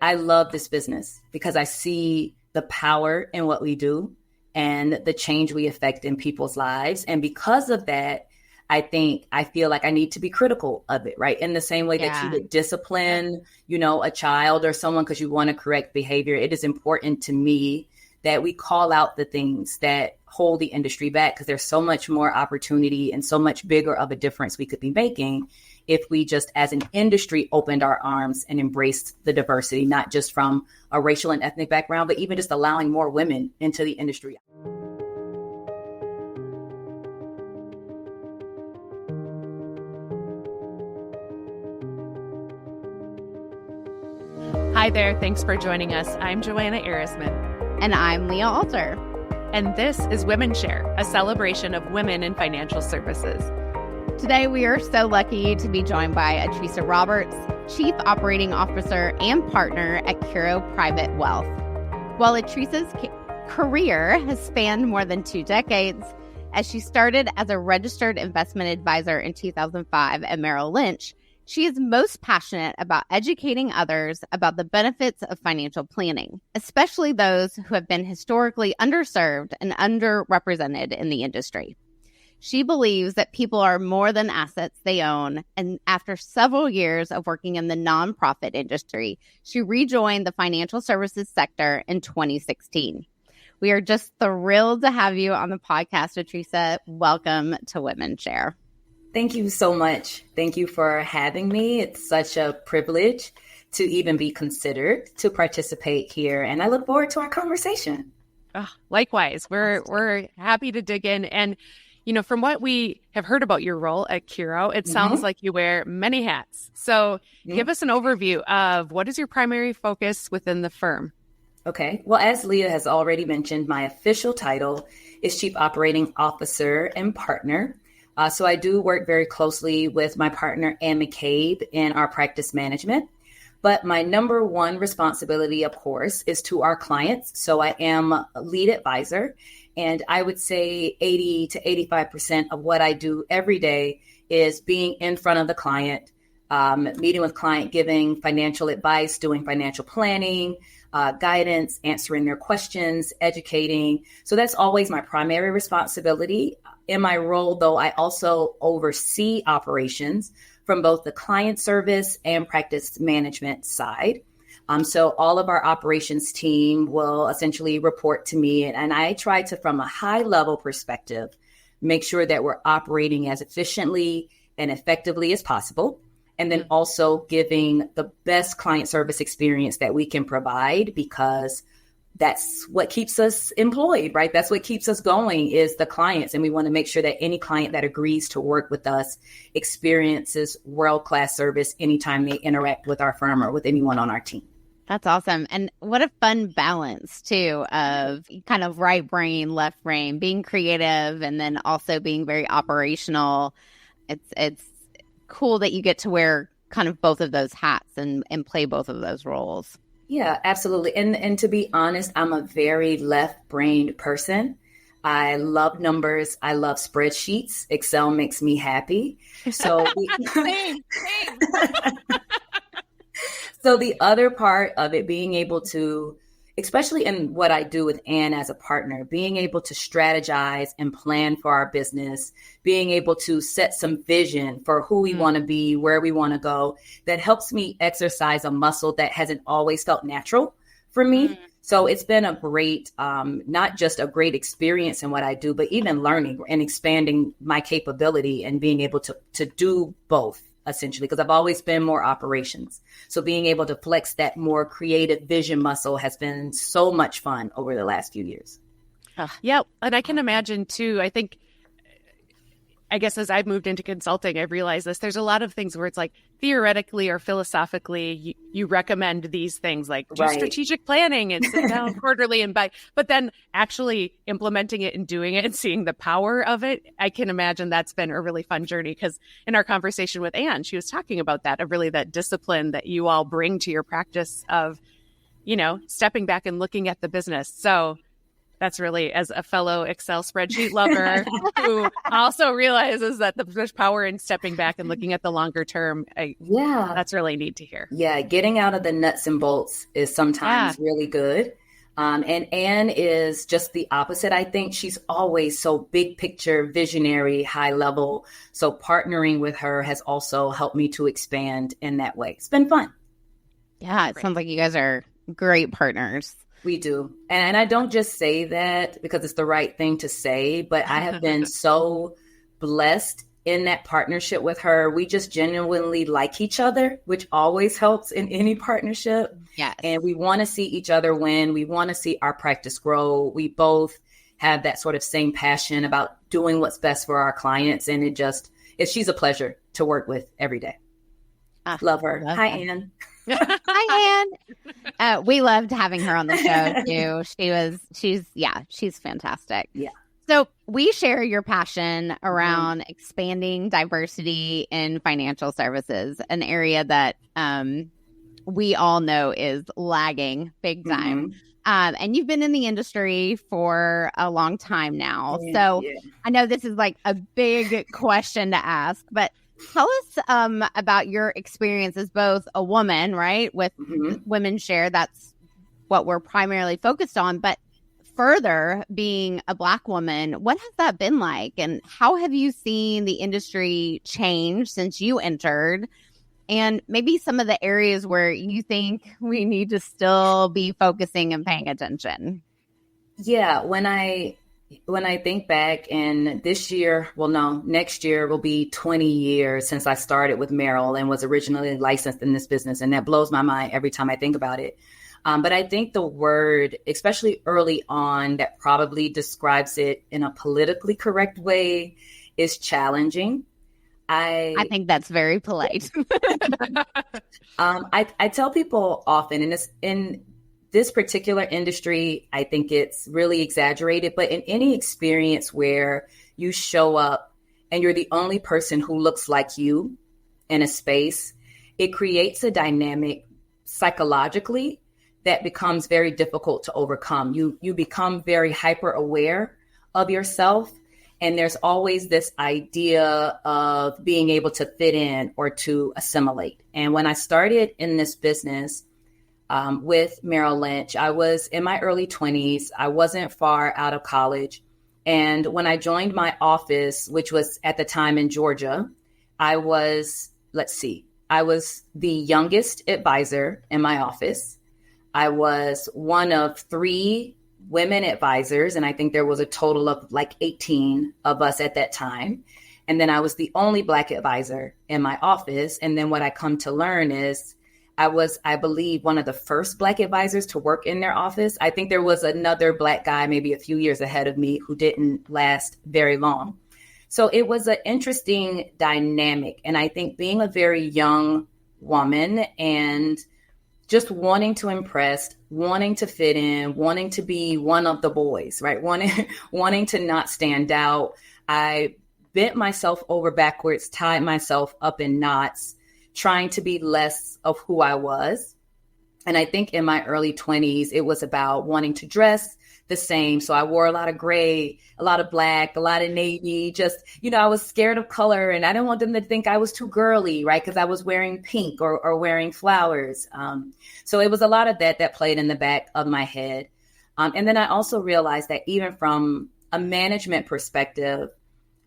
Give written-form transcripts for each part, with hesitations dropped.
I love this business because I see the power in what we do and the change we affect in people's lives. And because of that, I feel like I need to be critical of it, right? In the same way that you would discipline, a child or someone because you want to correct behavior. It is important to me that we call out the things that hold the industry back, because there's so much more opportunity and so much bigger of a difference we could be making if we just as an industry opened our arms and embraced the diversity, not just from a racial and ethnic background, but even just allowing more women into the industry. Hi there. Thanks for joining us. I'm Joanna Ehresman. And I'm Leah Alter. And this is WomenShare, a celebration of women in financial services. Today, we are so lucky to be joined by Atricia Roberts, Chief Operating Officer and Partner at Curo Private Wealth. While Atricia's career has spanned more than 2 decades, as she started as a registered investment advisor in 2005 at Merrill Lynch, she is most passionate about educating others about the benefits of financial planning, especially those who have been historically underserved and underrepresented in the industry. She believes that people are more than assets they own, and after several years of working in the nonprofit industry, she rejoined the financial services sector in 2016. We are just thrilled to have you on the podcast, Atricia. Welcome to WomenShare. Thank you so much. Thank you for having me. It's such a privilege to even be considered to participate here, and I look forward to our conversation. Likewise, we're happy to dig in. And from what we have heard about your role at Curo, it sounds like you wear many hats. So give us an overview of what is your primary focus within the firm. Okay. Well, as Leah has already mentioned, my official title is Chief Operating Officer and Partner. So I do work very closely with my partner, Ann McCabe, in our practice management. But my number one responsibility, of course, is to our clients. So I am a lead advisor. And I would say 80 to 85% of what I do every day is being in front of the client, meeting with client, giving financial advice, doing financial planning, guidance, answering their questions, educating. So that's always my primary responsibility. In my role, though, I also oversee operations from both the client service and practice management side. So all of our operations team will essentially report to me, and I try to, from a high level perspective, make sure that we're operating as efficiently and effectively as possible. And then also giving the best client service experience that we can provide, because that's what keeps us employed, right? That's what keeps us going is the clients. And we want to make sure that any client that agrees to work with us experiences world-class service anytime they interact with our firm or with anyone on our team. That's awesome. And what a fun balance, too, of kind of right brain, left brain, being creative, and then also being very operational. It's cool that you get to wear kind of both of those hats and play both of those roles. Yeah, absolutely. And to be honest, I'm a very left-brained person. I love numbers. I love spreadsheets. Excel makes me happy. So Same. So the other part of it, being able to, especially in what I do with Ann as a partner, being able to strategize and plan for our business, being able to set some vision for who we want to be, where we want to go, that helps me exercise a muscle that hasn't always felt natural for me. So it's been a great, not just a great experience in what I do, but even learning and expanding my capability and being able to do both, essentially, because I've always been more operations. So being able to flex that more creative vision muscle has been so much fun over the last few years. Yeah. And I can imagine too, I guess as I've moved into consulting, I've realized this. There's a lot of things where it's like theoretically or philosophically, you recommend these things like do strategic planning and sit down quarterly and buy. But then actually implementing it and doing it and seeing the power of it, I can imagine that's been a really fun journey. Because in our conversation with Ann, she was talking about that, of really that discipline that you all bring to your practice of, stepping back and looking at the business. So That's really, as a fellow Excel spreadsheet lover who also realizes that there's power in stepping back and looking at the longer term. That's really neat to hear. Yeah, getting out of the nuts and bolts is sometimes really good. And Anne is just the opposite. I think she's always so big picture, visionary, high level. So partnering with her has also helped me to expand in that way. It's been fun. Yeah, it sounds like you guys are great partners. We do. And I don't just say that because it's the right thing to say, but I have been so blessed in that partnership with her. We just genuinely like each other, which always helps in any partnership. Yes. And we want to see each other win. We want to see our practice grow. We both have that sort of same passion about doing what's best for our clients. And she's a pleasure to work with every day. Love her. Hi, Anne. Hi, Anne. We loved having her on the show too. She's fantastic. Yeah. So we share your passion around expanding diversity in financial services, an area that we all know is lagging big time. And you've been in the industry for a long time now. So I know this is like a big question to ask, but tell us about your experience as both a woman, right, with WomenShare. That's what we're primarily focused on. But further, being a Black woman, what has that been like? And how have you seen the industry change since you entered? And maybe some of the areas where you think we need to still be focusing and paying attention. Yeah, when I think back, and next year will be 20 years since I started with Merrill and was originally licensed in this business. And that blows my mind every time I think about it. But I think the word, especially early on, that probably describes it in a politically correct way is challenging. I think that's very polite. I tell people often, in this particular industry, I think it's really exaggerated, but in any experience where you show up and you're the only person who looks like you in a space, it creates a dynamic psychologically that becomes very difficult to overcome. You become very hyper aware of yourself. And there's always this idea of being able to fit in or to assimilate. And when I started in this business with Merrill Lynch, I was in my early 20s. I wasn't far out of college. And when I joined my office, which was at the time in Georgia, I was the youngest advisor in my office. I was one of 3 women advisors, and I think there was a total of like 18 of us at that time. And then I was the only Black advisor in my office. And then what I come to learn is I was, I believe, one of the first Black advisors to work in their office. I think there was another Black guy maybe a few years ahead of me who didn't last very long. So it was an interesting dynamic. And I think being a very young woman and just wanting to impress, wanting to fit in, wanting to be one of the boys, right? Wanting to not stand out. I bent myself over backwards, tied myself up in knots, trying to be less of who I was. And I think in my early 20s, it was about wanting to dress the same. So I wore a lot of gray, a lot of black, a lot of navy, just, I was scared of color and I didn't want them to think I was too girly, right? Because I was wearing pink or wearing flowers. So it was a lot of that played in the back of my head. And then I also realized that even from a management perspective,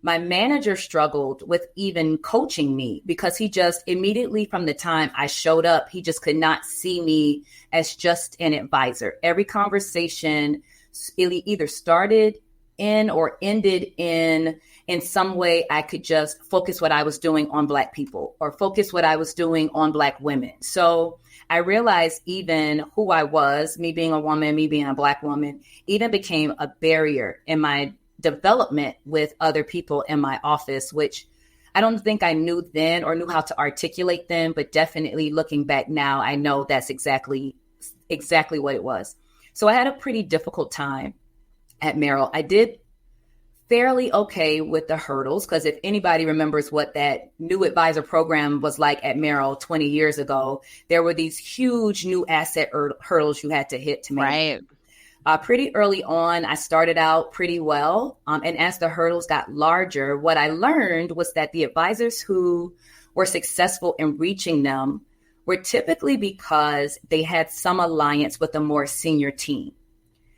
my manager struggled with even coaching me because he just immediately from the time I showed up, he just could not see me as just an advisor. Every conversation either started in or ended in some way I could just focus what I was doing on Black people or focus what I was doing on Black women. So I realized even who I was, me being a woman, me being a Black woman, even became a barrier in my development with other people in my office, which I don't think I knew then or knew how to articulate then, but definitely looking back now, I know that's exactly what it was. So I had a pretty difficult time at Merrill. I did fairly okay with the hurdles, because if anybody remembers what that new advisor program was like at Merrill 20 years ago, there were these huge new asset hurdles you had to hit to make. Right. Pretty early on, I started out pretty well. And as the hurdles got larger, what I learned was that the advisors who were successful in reaching them were typically because they had some alliance with a more senior team.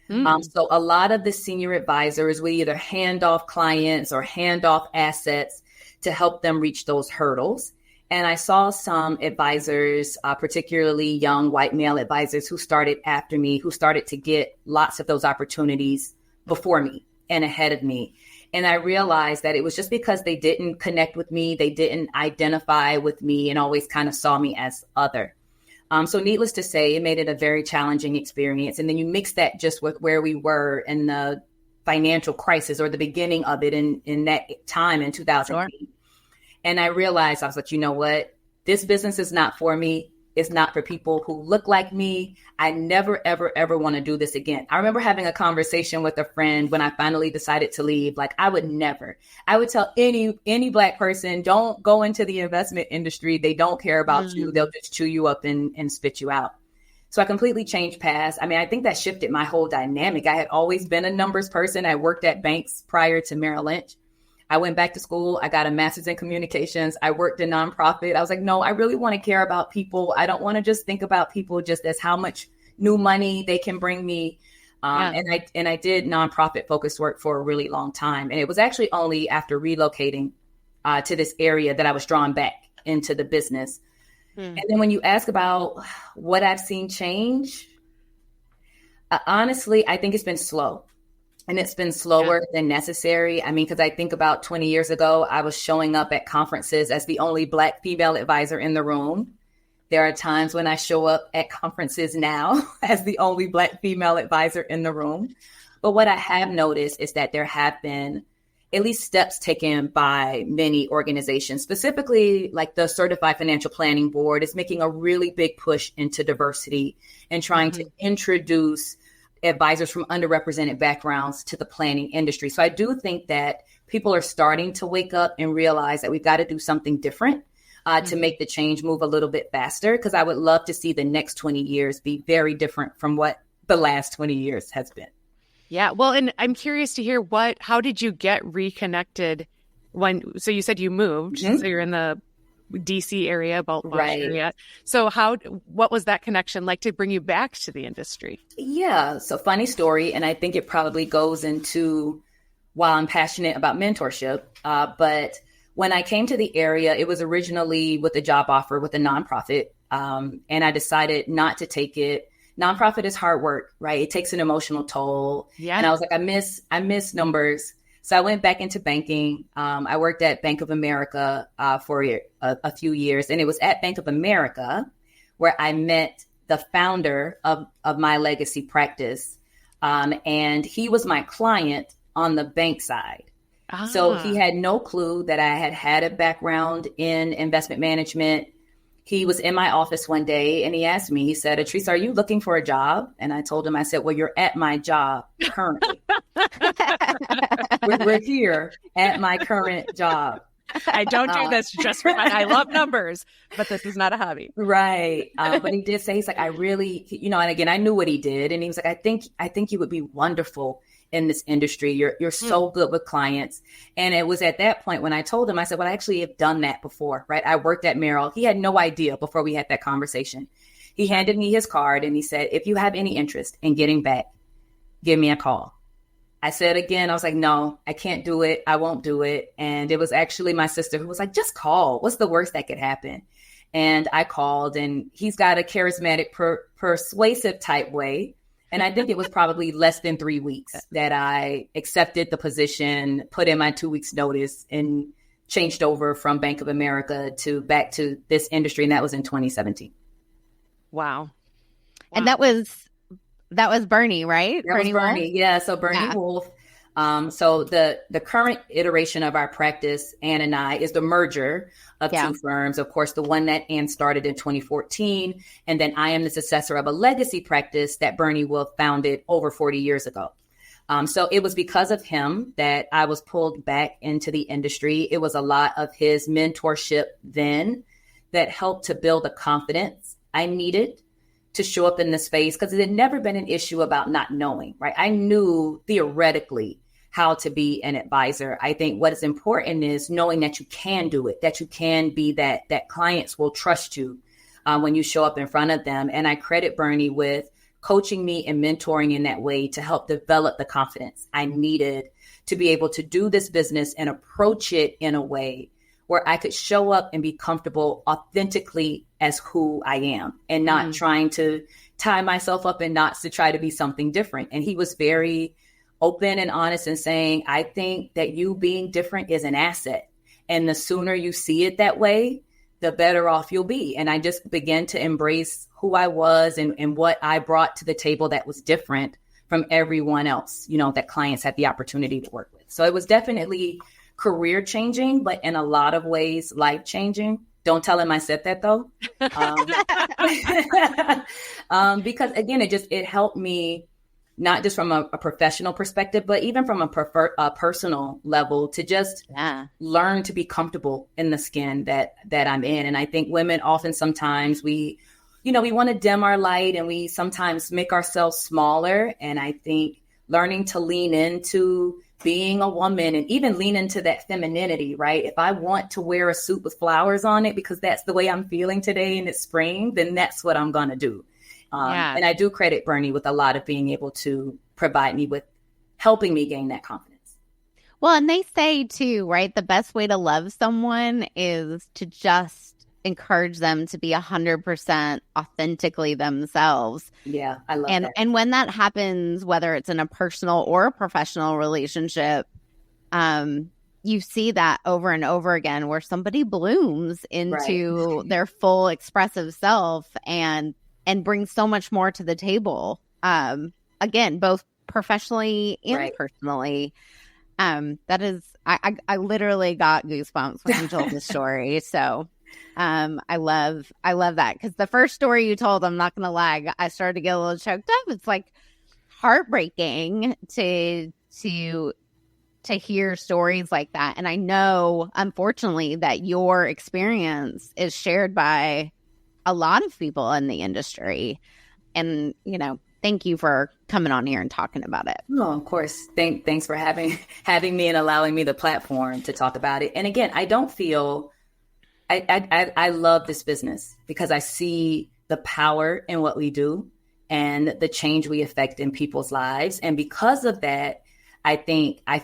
So a lot of the senior advisors would either hand off clients or hand off assets to help them reach those hurdles. And I saw some advisors, particularly young white male advisors who started after me, who started to get lots of those opportunities before me and ahead of me. And I realized that it was just because they didn't connect with me, they didn't identify with me and always kind of saw me as other. So needless to say, it made it a very challenging experience. And then you mix that just with where we were in the financial crisis or the beginning of it in that time in 2008. Sure. And I realized, I was like, you know what? This business is not for me. It's not for people who look like me. I never, ever, ever want to do this again. I remember having a conversation with a friend when I finally decided to leave. Like, I would tell any Black person, don't go into the investment industry. They don't care about you. They'll just chew you up and spit you out. So I completely changed paths. I mean, I think that shifted my whole dynamic. I had always been a numbers person. I worked at banks prior to Merrill Lynch. I went back to school. I got a master's in communications. I worked in nonprofit. I was like, no, I really want to care about people. I don't want to just think about people just as how much new money they can bring me. And I did nonprofit focused work for a really long time. And it was actually only after relocating to this area that I was drawn back into the business. And then when you ask about what I've seen change, honestly, I think it's been slow. And it's been slower than necessary. I mean, because I think about 20 years ago, I was showing up at conferences as the only Black female advisor in the room. There are times when I show up at conferences now as the only Black female advisor in the room. But what I have noticed is that there have been at least steps taken by many organizations, specifically like the Certified Financial Planning Board is making a really big push into diversity and trying to introduce advisors from underrepresented backgrounds to the planning industry. So I do think that people are starting to wake up and realize that we've got to do something different to make the change move a little bit faster, because I would love to see the next 20 years be very different from what the last 20 years has been. Yeah. Well, and I'm curious to hear how did you get reconnected so you said you moved, so you're in the DC area, Baltimore area. So what was that connection like to bring you back to the industry? Yeah. So funny story. And I think it probably goes into why I'm passionate about mentorship. But when I came to the area, it was originally with a job offer with a nonprofit. And I decided not to take it. Nonprofit is hard work, right? It takes an emotional toll. Yeah. And I was like, I miss numbers. So I went back into banking. I worked at Bank of America for a few years. And it was at Bank of America where I met the founder of my legacy practice. And he was my client on the bank side. So he had no clue that I had a background in investment management. He was in my office one day and he asked me, he said, Atricia, are you looking for a job? And I told him, I said, well, you're at my job currently. we're here at my current job. I don't do this just for fun. I love numbers, but this is not a hobby. Right. But he did say, he's like, I really, and again, I knew what he did. And he was like, I think you would be wonderful in this industry. You're so good with clients. And it was at that point when I told him, I said, well, I actually have done that before, right? I worked at Merrill. He had no idea before we had that conversation. He handed me his card and he said, if you have any interest in getting back, give me a call. I said again, I was like, no, I can't do it. I won't do it. And it was actually my sister who was like, just call. What's the worst that could happen? And I called, and he's got a charismatic, persuasive type way. And I think it was probably less than 3 weeks that I accepted the position, put in my 2 weeks notice, and changed over from Bank of America back to this industry. And that was in 2017. Wow. And that was Bernie, right? That was Bernie. Yeah. So Bernie Wolf. So the current iteration of our practice, Ann and I, is the merger of two firms. Of course, the one that Ann started in 2014. And then I am the successor of a legacy practice that Bernie Wolf founded over 40 years ago. So it was because of him that I was pulled back into the industry. It was a lot of his mentorship then that helped to build the confidence I needed to show up in the space because it had never been an issue about not knowing, right? I knew theoretically how to be an advisor. I think what is important is knowing that you can do it, that you can be that clients will trust you when you show up in front of them. And I credit Bernie with coaching me and mentoring in that way to help develop the confidence I needed to be able to do this business and approach it in a way where I could show up and be comfortable authentically as who I am and not trying to tie myself up in knots to try to be something different. And he was very open and honest in saying, I think that you being different is an asset. And the sooner you see it that way, the better off you'll be. And I just began to embrace who I was and what I brought to the table that was different from everyone else, that clients had the opportunity to work with. So it was definitely career changing, but in a lot of ways, life changing. Don't tell him I said that though. Because again, it helped me not just from a professional perspective, but even from a personal level to just learn to be comfortable in the skin that I'm in. And I think women often sometimes we want to dim our light and we sometimes make ourselves smaller. And I think learning to lean into being a woman and even lean into that femininity, right? If I want to wear a suit with flowers on it because that's the way I'm feeling today and it's spring, then that's what I'm going to do. And I do credit Bernie with a lot of being able to provide me with helping me gain that confidence. Well, and they say too, right? The best way to love someone is to just encourage them to be 100% authentically themselves. Yeah, I love that. And when that happens, whether it's in a personal or a professional relationship, you see that over and over again where somebody blooms into their full expressive self and brings so much more to the table. Again, both professionally and personally. That is, I literally got goosebumps when you told the story. So I love that because the first story you told, I'm not going to lie, I started to get a little choked up. It's like heartbreaking to hear stories like that. And I know, unfortunately, that your experience is shared by a lot of people in the industry. And, thank you for coming on here and talking about it. Oh, of course. Thanks for having me and allowing me the platform to talk about it. And again, I don't feel I love this business because I see the power in what we do and the change we affect in people's lives. And because of that, I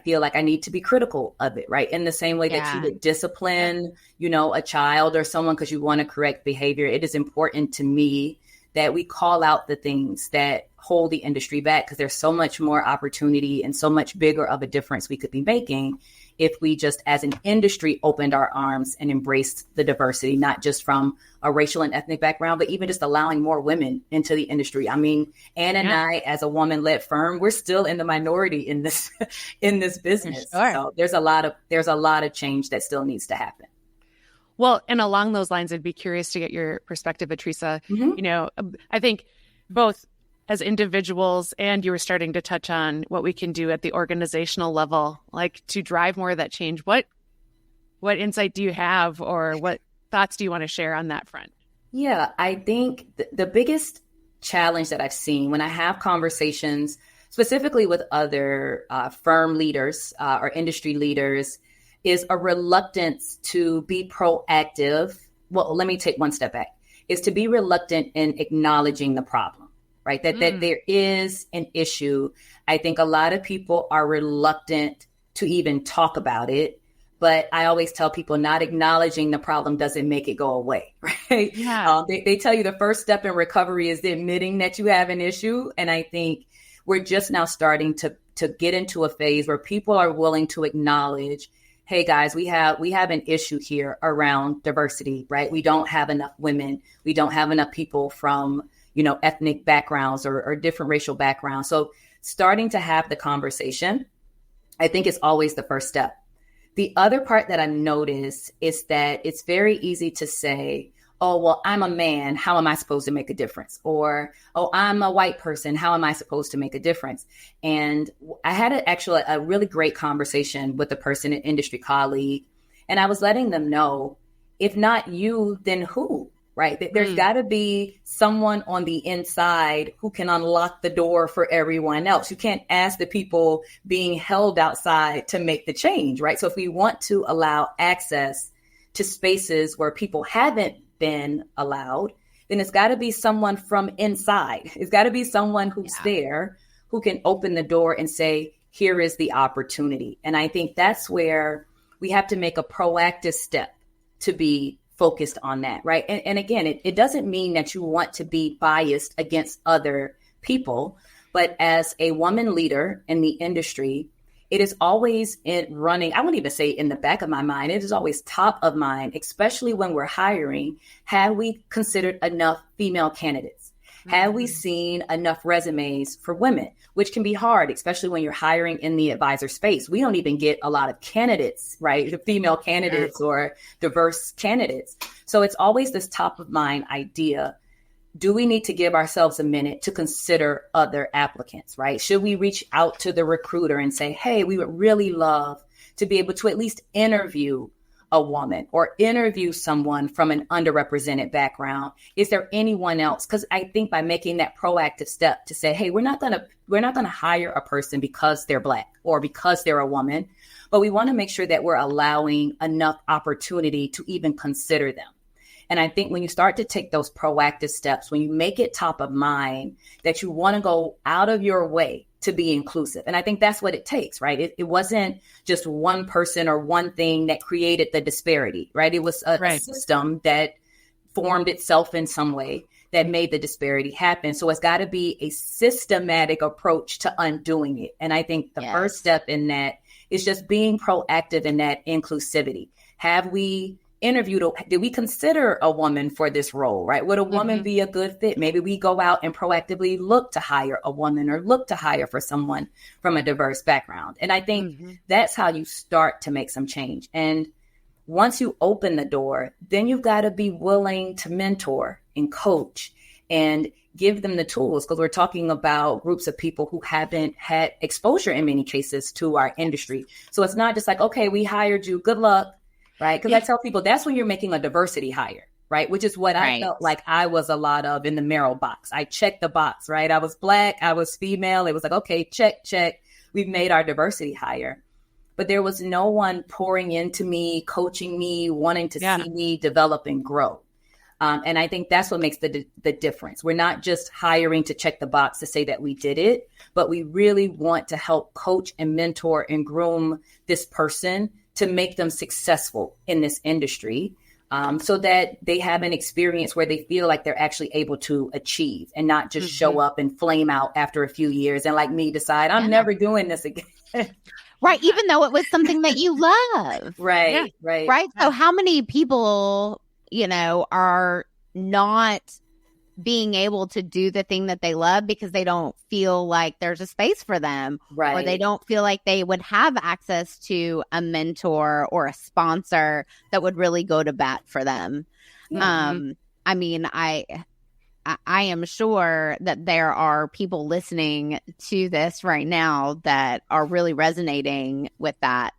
feel like I need to be critical of it, right? In the same way that you would discipline, a child or someone because you want to correct behavior. It is important to me that we call out the things that hold the industry back because there's so much more opportunity and so much bigger of a difference we could be making if we just as an industry opened our arms and embraced the diversity, not just from a racial and ethnic background, but even just allowing more women into the industry. I mean, Ann and I, as a woman-led firm, we're still in the minority in this business. Sure. So there's a lot of change that still needs to happen. Well, and along those lines, I'd be curious to get your perspective, Atricia. Mm-hmm. I think both as individuals and you were starting to touch on what we can do at the organizational level, like to drive more of that change. What insight do you have or what thoughts do you want to share on that front? Yeah, I think the biggest challenge that I've seen when I have conversations specifically with other firm leaders or industry leaders is a reluctance to be proactive. Well, let me take one step back, is to be reluctant in acknowledging the problem, right? That there is an issue. I think a lot of people are reluctant to even talk about it, but I always tell people not acknowledging the problem doesn't make it go away, right? Yeah. They tell you the first step in recovery is admitting that you have an issue. And I think we're just now starting to get into a phase where people are willing to acknowledge, hey guys, we have an issue here around diversity, right? We don't have enough women. We don't have enough people from, ethnic backgrounds or different racial backgrounds. So starting to have the conversation, I think is always the first step. The other part that I noticed is that it's very easy to say, oh, well, I'm a man. How am I supposed to make a difference? Or, oh, I'm a white person. How am I supposed to make a difference? And I had a really great conversation with a person, an industry colleague, and I was letting them know, if not you, then who? right? There's got to be someone on the inside who can unlock the door for everyone else. You can't ask the people being held outside to make the change, right? So if we want to allow access to spaces where people haven't been allowed, then it's got to be someone from inside. It's got to be someone who's there who can open the door and say, here is the opportunity. And I think that's where we have to make a proactive step to be focused on that, right? And again, it doesn't mean that you want to be biased against other people, but as a woman leader in the industry, it is always running, I wouldn't even say in the back of my mind, it is always top of mind, especially when we're hiring. Have we considered enough female candidates? Have we seen enough resumes for women, which can be hard, especially when you're hiring in the advisor space. We don't even get a lot of candidates, right? Female candidates or diverse candidates. So it's always this top of mind idea. Do we need to give ourselves a minute to consider other applicants, right? Should we reach out to the recruiter and say, hey, we would really love to be able to at least interview a woman or interview someone from an underrepresented background? Is there anyone else? Because I think by making that proactive step to say, hey, we're not going to hire a person because they're Black or because they're a woman, but we want to make sure that we're allowing enough opportunity to even consider them. And I think when you start to take those proactive steps, when you make it top of mind that you want to go out of your way to be inclusive. And I think that's what it takes, right? It wasn't just one person or one thing that created the disparity, right? It was a system that formed itself in some way that made the disparity happen. So it's got to be a systematic approach to undoing it. And I think the first step in that is just being proactive in that inclusivity. Have we interviewed, did we consider a woman for this role, right? Would a woman be a good fit? Maybe we go out and proactively look to hire a woman or look to hire for someone from a diverse background. And I think that's how you start to make some change. And once you open the door, then you've got to be willing to mentor and coach and give them the tools, because we're talking about groups of people who haven't had exposure in many cases to our industry. So it's not just like, okay, we hired you, good luck. Right. Because I tell people that's when you're making a diversity hire. Right. Which is what I felt like I was a lot of in the Merrill box. I checked the box. Right. I was Black. I was female. It was like, OK, check. We've made our diversity hire. But there was no one pouring into me, coaching me, wanting to see me develop and grow. And I think that's what makes the difference. We're not just hiring to check the box to say that we did it, but we really want to help coach and mentor and groom this person to make them successful in this industry, so that they have an experience where they feel like they're actually able to achieve and not just show up and flame out after a few years and like me decide I'm never doing this again. Right. Even though it was something that you love. Right. So how many people, are not being able to do the thing that they love because they don't feel like there's a space for them, or they don't feel like they would have access to a mentor or a sponsor that would really go to bat for them. I mean, I am sure that there are people listening to this right now that are really resonating with that.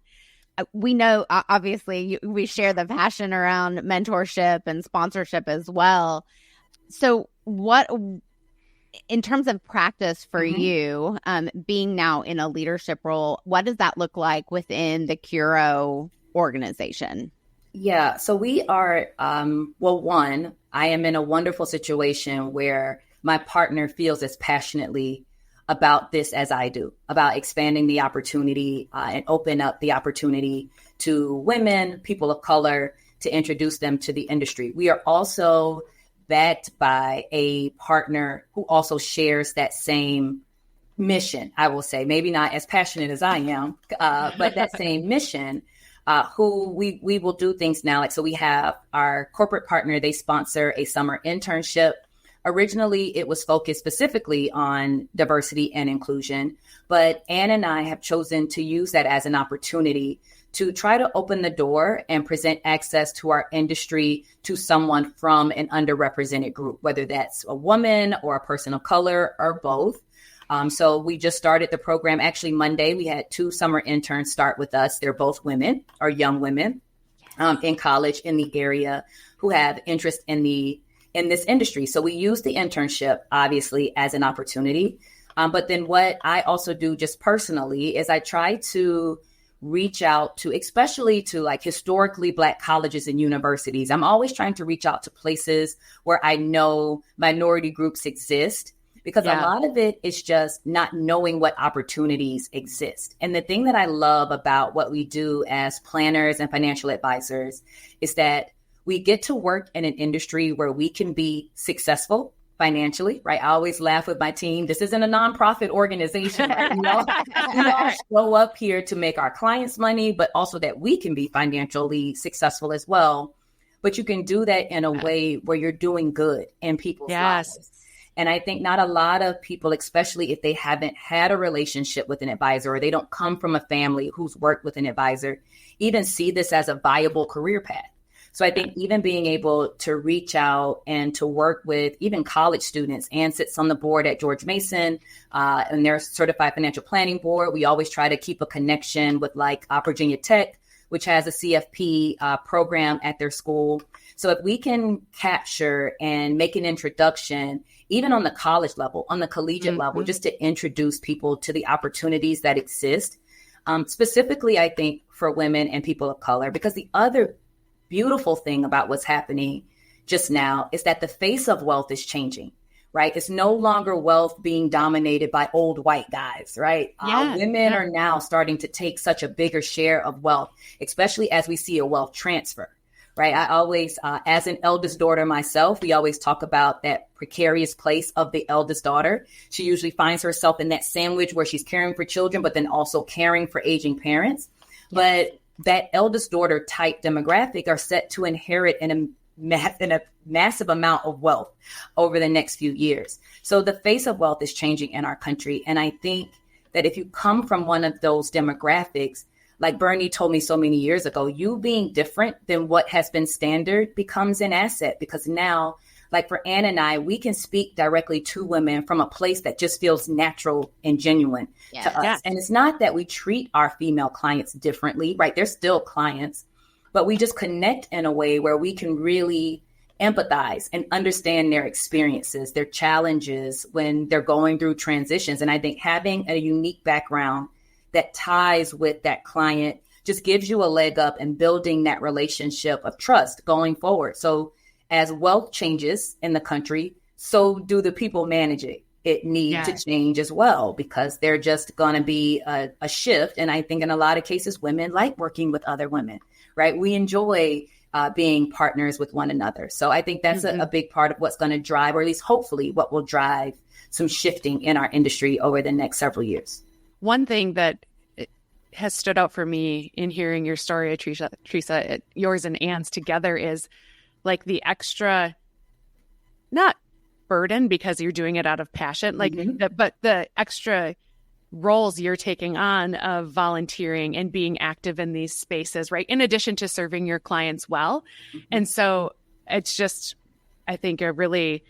We know, obviously, we share the passion around mentorship and sponsorship as well. So what, in terms of practice for you, being now in a leadership role, what does that look like within the Curo organization? Yeah, so we are, one, I am in a wonderful situation where my partner feels as passionately about this as I do, about expanding the opportunity and open up the opportunity to women, people of color, to introduce them to the industry. We are also backed by a partner who also shares that same mission, I will say, maybe not as passionate as I am, but that same mission, who we will do things now. Like, so we have our corporate partner, they sponsor a summer internship. Originally, it was focused specifically on diversity and inclusion, but Ann and I have chosen to use that as an opportunity to try to open the door and present access to our industry to someone from an underrepresented group, whether that's a woman or a person of color or both. So we just started the program. Actually, Monday, we had 2 summer interns start with us. They're both women or young women in college in the area who have interest in the in this industry. So we use the internship, obviously, as an opportunity. But then what I also do just personally is I try to reach out to, especially to like historically Black colleges and universities. I'm always trying to reach out to places where I know minority groups exist, because a lot of it is just not knowing what opportunities exist. And the thing that I love about what we do as planners and financial advisors is that we get to work in an industry where we can be successful financially, right? I always laugh with my team. This isn't a nonprofit organization, right? We all show up here to make our clients money, but also that we can be financially successful as well. But you can do that in a way where you're doing good in people's lives. And I think not a lot of people, especially if they haven't had a relationship with an advisor or they don't come from a family who's worked with an advisor, even see this as a viable career path. So I think even being able to reach out and to work with even college students, Ann sits on the board at George Mason and their certified financial planning board. We always try to keep a connection with like Virginia Tech, which has a CFP program at their school. So if we can capture and make an introduction, even on the college level, on the collegiate level, just to introduce people to the opportunities that exist, specifically, I think, for women and people of color, because the other beautiful thing about what's happening just now is that the face of wealth is changing, right? It's no longer wealth being dominated by old white guys, right? Women are now starting to take such a bigger share of wealth, especially as we see a wealth transfer, right? I always, as an eldest daughter myself, we always talk about that precarious place of the eldest daughter. She usually finds herself in that sandwich where she's caring for children, but then also caring for aging parents. But that eldest daughter type demographic are set to inherit in a massive amount of wealth over the next few years. So the face of wealth is changing in our country. And I think that if you come from one of those demographics, like Bernie told me so many years ago, you being different than what has been standard becomes an asset, because now, like for Ann and I, we can speak directly to women from a place that just feels natural and genuine to us. And it's not that we treat our female clients differently, right? They're still clients, but we just connect in a way where we can really empathize and understand their experiences, their challenges when they're going through transitions. And I think having a unique background that ties with that client just gives you a leg up in building that relationship of trust going forward. So as wealth changes in the country, so do the people managing it need to change as well, because they're just going to be a shift. And I think in a lot of cases, women like working with other women, right? We enjoy being partners with one another. So I think that's a big part of what's going to drive, or at least hopefully what will drive some shifting in our industry over the next several years. One thing that has stood out for me in hearing your story, Atricia, yours and Ann's together, is like the extra, not burden because you're doing it out of passion, like, but the extra roles you're taking on of volunteering and being active in these spaces, right? In addition to serving your clients well. And so it's just, I think, a really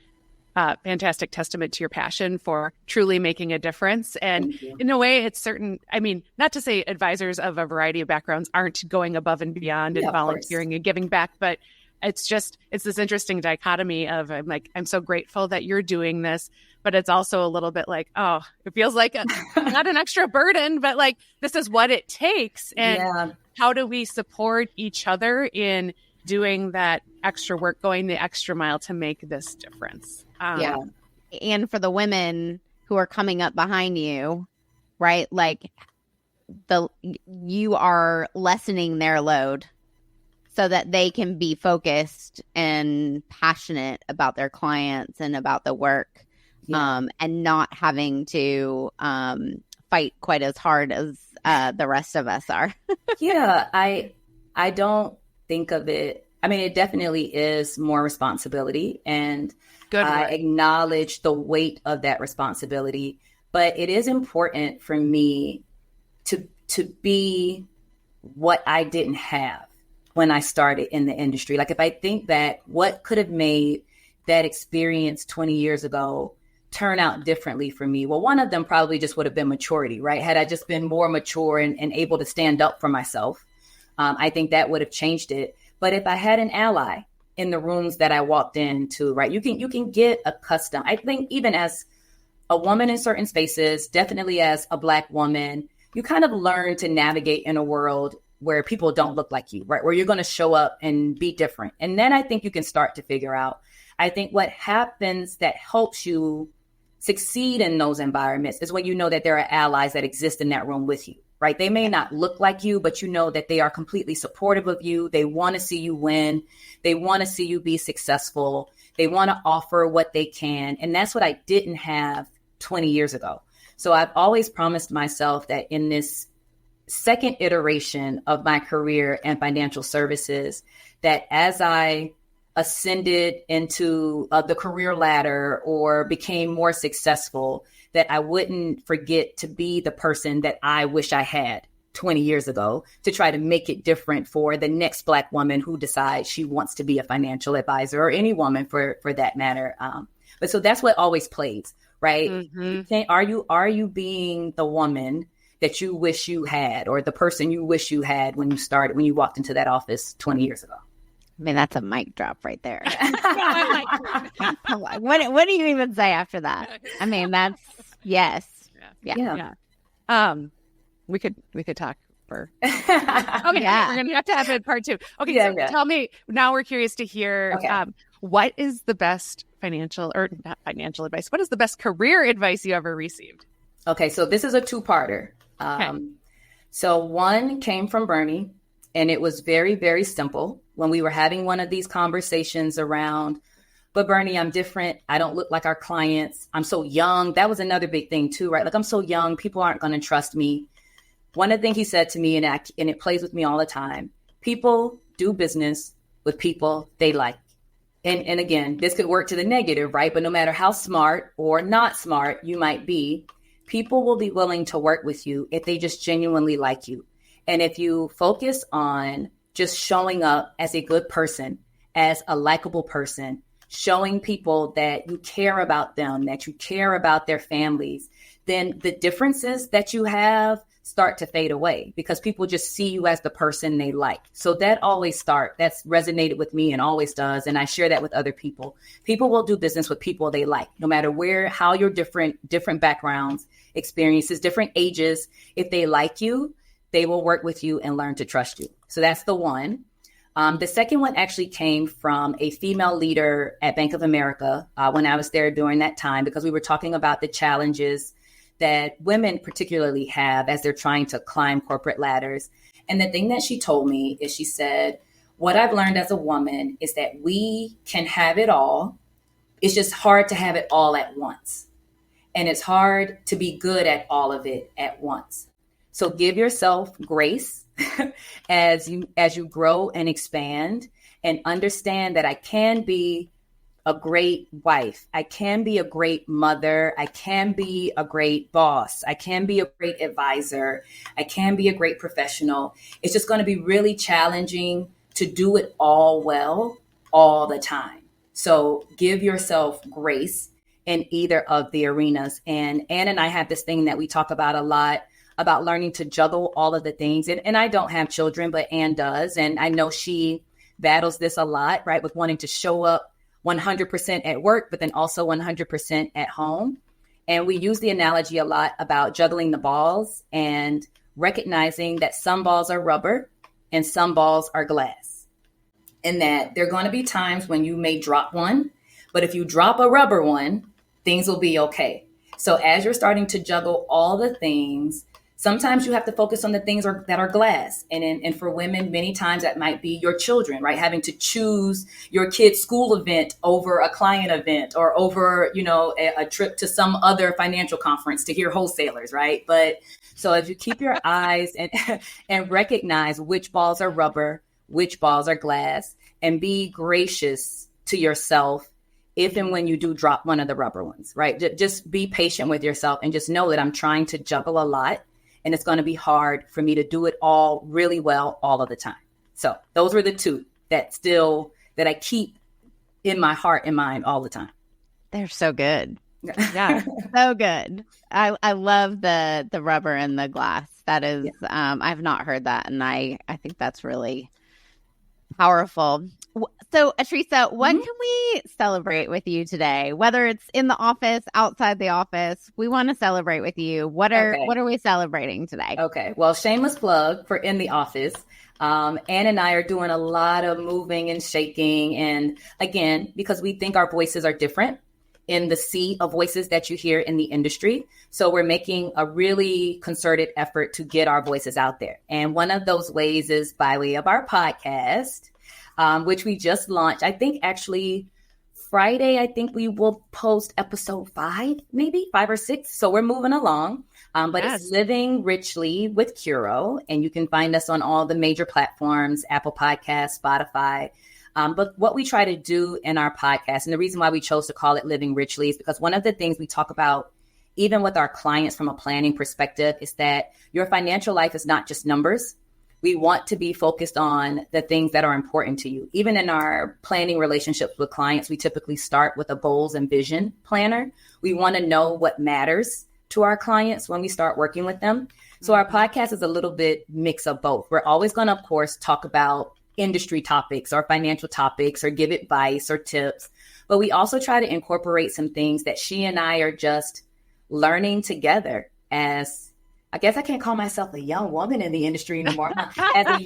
fantastic testament to your passion for truly making a difference. And in a way, it's certain, I mean, not to say advisors of a variety of backgrounds aren't going above and beyond and volunteering and giving back, but it's this interesting dichotomy of, I'm so grateful that you're doing this, but it's also a little bit like, oh, it feels like not an extra burden, but like, this is what it takes. And how do we support each other in doing that extra work, going the extra mile to make this difference? And for the women who are coming up behind you, right? Like you are lessening their load so that they can be focused and passionate about their clients and about the work, and not having to fight quite as hard as the rest of us are. I don't think of it. I mean, it definitely is more responsibility, and I acknowledge the weight of that responsibility. But it is important for me to be what I didn't have when I started in the industry. Like, if I think back, what could have made that experience 20 years ago turn out differently for me? Well, one of them probably just would have been maturity, right? Had I just been more mature and able to stand up for myself, I think that would have changed it. But if I had an ally in the rooms that I walked into, right? You can get accustomed. I think even as a woman in certain spaces, definitely as a Black woman, you kind of learn to navigate in a world where people don't look like you, right? Where you're going to show up and be different. And then I think you can start to figure out, I think what happens that helps you succeed in those environments is when you know that there are allies that exist in that room with you, right? They may not look like you, but you know that they are completely supportive of you. They want to see you win. They want to see you be successful. They want to offer what they can. And that's what I didn't have 20 years ago. So I've always promised myself that in this second iteration of my career in financial services, that as I ascended into the career ladder or became more successful, that I wouldn't forget to be the person that I wish I had 20 years ago to try to make it different for the next Black woman who decides she wants to be a financial advisor, or any woman for that matter. But so that's what always plays, right? Mm-hmm. Are you being the woman that you wish you had, or the person you wish you had when you walked into that office 20 years ago? I mean, that's a mic drop right there. What do you even say after that? I mean, that's yes. Yeah. We could talk for okay. Yeah. We're gonna have to have it part 2. Okay, Tell me now. We're curious to hear what is the best not financial advice? What is the best career advice you ever received? Okay, so this is a 2-parter. So one came from Bernie, and it was very, very simple. When we were having one of these conversations around, but Bernie, I'm different. I don't look like our clients. I'm so young. That was another big thing too, right? Like, I'm so young. People aren't going to trust me. One of the things he said to me, and it plays with me all the time: people do business with people they like. And again, this could work to the negative, right? But no matter how smart or not smart you might be, people will be willing to work with you if they just genuinely like you. And if you focus on just showing up as a good person, as a likable person, showing people that you care about them, that you care about their families, then the differences that you have start to fade away because people just see you as the person they like. So that's resonated with me and always does. And I share that with other people. People will do business with people they like, no matter how you're different backgrounds, experiences, different ages. If they like you, they will work with you and learn to trust you. So that's the one. The second one actually came from a female leader at Bank of America when I was there during that time, because we were talking about the challenges that women particularly have as they're trying to climb corporate ladders. And the thing that she told me is, she said, what I've learned as a woman is that we can have it all. It's just hard to have it all at once. And it's hard to be good at all of it at once. So give yourself grace as you grow and expand, and understand that I can be a great wife. I can be a great mother. I can be a great boss. I can be a great advisor. I can be a great professional. It's just going to be really challenging to do it all well all the time. So give yourself grace in either of the arenas. And Ann and I have this thing that we talk about a lot, about learning to juggle all of the things. And I don't have children, but Ann does. And I know she battles this a lot, right? With wanting to show up 100% at work, but then also 100% at home. And we use the analogy a lot about juggling the balls and recognizing that some balls are rubber and some balls are glass. And that there are going to be times when you may drop one, but if you drop a rubber one, things will be okay. So as you're starting to juggle all the things, sometimes you have to focus on the things that are glass. And for women, many times that might be your children, right? Having to choose your kid's school event over a client event, or over, a trip to some other financial conference to hear wholesalers, right? But so if you keep your eyes and recognize which balls are rubber, which balls are glass, and be gracious to yourself if and when you do drop one of the rubber ones, right? Just be patient with yourself and just know that I'm trying to juggle a lot. And it's going to be hard for me to do it all really well all of the time. So those were the two that I keep in my heart and mind all the time. They're so good. Yeah, so good. I love the rubber and the glass. That is, I've not heard that. And I think that's really Powerful. So, Atricia, what can we celebrate with you today? Whether it's in the office, outside the office, we want to celebrate with you. What are we celebrating today? Okay. Well, shameless plug for in the office. Ann and I are doing a lot of moving and shaking. And again, because we think our voices are different in the sea of voices that you hear in the industry. So we're making a really concerted effort to get our voices out there. And one of those ways is by way of our podcast, which we just launched. I think actually Friday, I think we will post episode 5 or 6. So we're moving along. But It's Living Richly with Curo. And you can find us on all the major platforms, Apple Podcasts, Spotify. But what we try to do in our podcast, and the reason why we chose to call it Living Richly is because one of the things we talk about, even with our clients from a planning perspective, is that your financial life is not just numbers. We want to be focused on the things that are important to you. Even in our planning relationships with clients, we typically start with a goals and vision planner. We want to know what matters to our clients when we start working with them. So our podcast is a little bit mix of both. We're always going to, of course, talk about industry topics or financial topics or give advice or tips. But we also try to incorporate some things that she and I are just learning together as, I guess I can't call myself a young woman in the industry anymore. As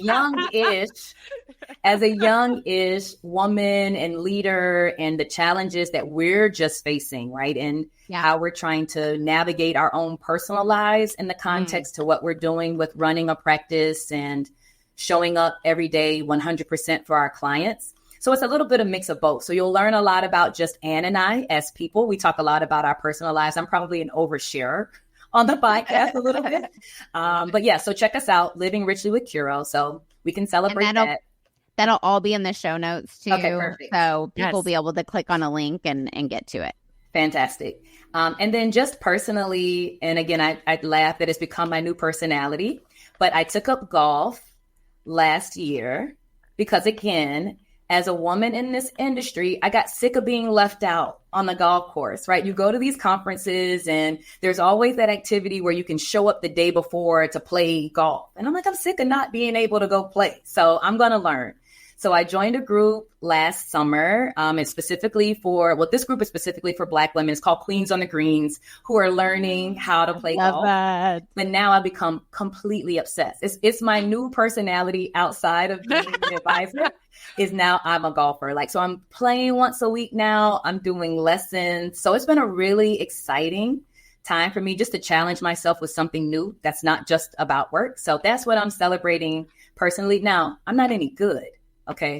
a youngish woman and leader, and the challenges that we're just facing, right? And how we're trying to navigate our own personal lives in the context to what we're doing with running a practice and showing up every day 100% for our clients. So it's a little bit of mix of both. So you'll learn a lot about just Ann and I as people. We talk a lot about our personal lives. I'm probably an oversharer on the podcast a little bit. But yeah, so check us out, Living Richly with Curo, so we can celebrate that. That'll all be in the show notes too. Okay, perfect. So people will be able to click on a link and get to it. Fantastic. And then just personally, and again, I laugh that it's become my new personality, but I took up golf last year because, again, as a woman in this industry, I got sick of being left out on the golf course, right? You go to these conferences and there's always that activity where you can show up the day before to play golf. And I'm like, I'm sick of not being able to go play. So I'm going to learn. So I joined a group last summer. It's specifically this group is specifically for Black women. It's called Queens on the Greens, who are learning how to play golf. That. But now I've become completely obsessed. It's my new personality outside of being an advisor. Is now I'm a golfer. So I'm playing once a week now. I'm doing lessons. So it's been a really exciting time for me just to challenge myself with something new that's not just about work. So that's what I'm celebrating personally. Now, I'm not any good. Okay.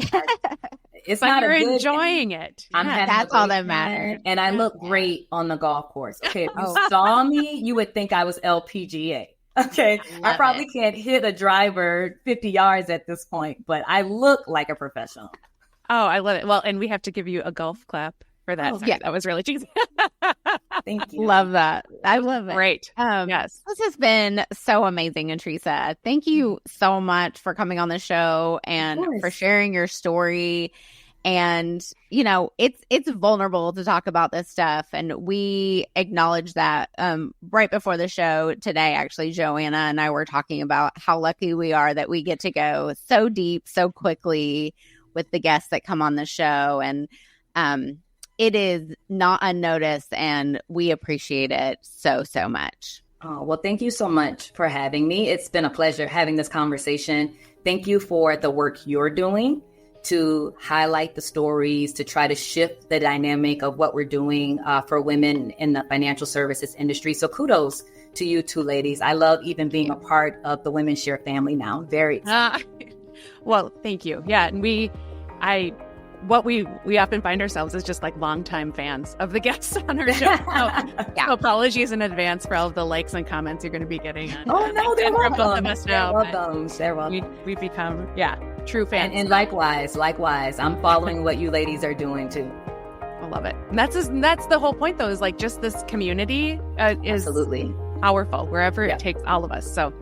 It's but not you're a good enjoying it. That's all that matters. And I look great on the golf course. Okay. If you saw me, you would think I was LPGA. Okay. I probably can't hit a driver 50 yards at this point, but I look like a professional. Oh, I love it. Well, and we have to give you a golf clap for that. Yeah. That was really cheesy. Thank you. Love that. I love it. Great. Yes. This has been so amazing, Atricia. Thank you so much for coming on the show and for sharing your story. And, it's vulnerable to talk about this stuff. And we acknowledge that right before the show today, actually, Joanna and I were talking about how lucky we are that we get to go so deep, so quickly with the guests that come on the show. And it is not unnoticed, and we appreciate it so, so much. Oh, well, thank you so much for having me. It's been a pleasure having this conversation. Thank you for the work you're doing to highlight the stories, to try to shift the dynamic of what we're doing for women in the financial services industry. So kudos to you two ladies. I love even being a part of the WomenShare family now. Very excited. Well, thank you. Yeah. And we often find ourselves as just longtime fans of the guests on our show. So apologies in advance for all of the likes and comments you're going to be getting. They're welcome. Both of us now. They're welcome. We've become, true fans. And likewise, I'm following what you ladies are doing too. I love it. And that's the whole point, though, is just this community is absolutely powerful wherever it takes all of us. So,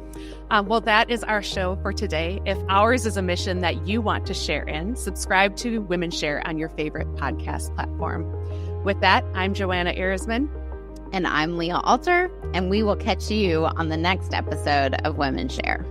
well, that is our show for today. If ours is a mission that you want to share in, subscribe to WomenShare on your favorite podcast platform. With that, I'm Joanna Ehresman. And I'm Leah Alter, and we will catch you on the next episode of WomenShare.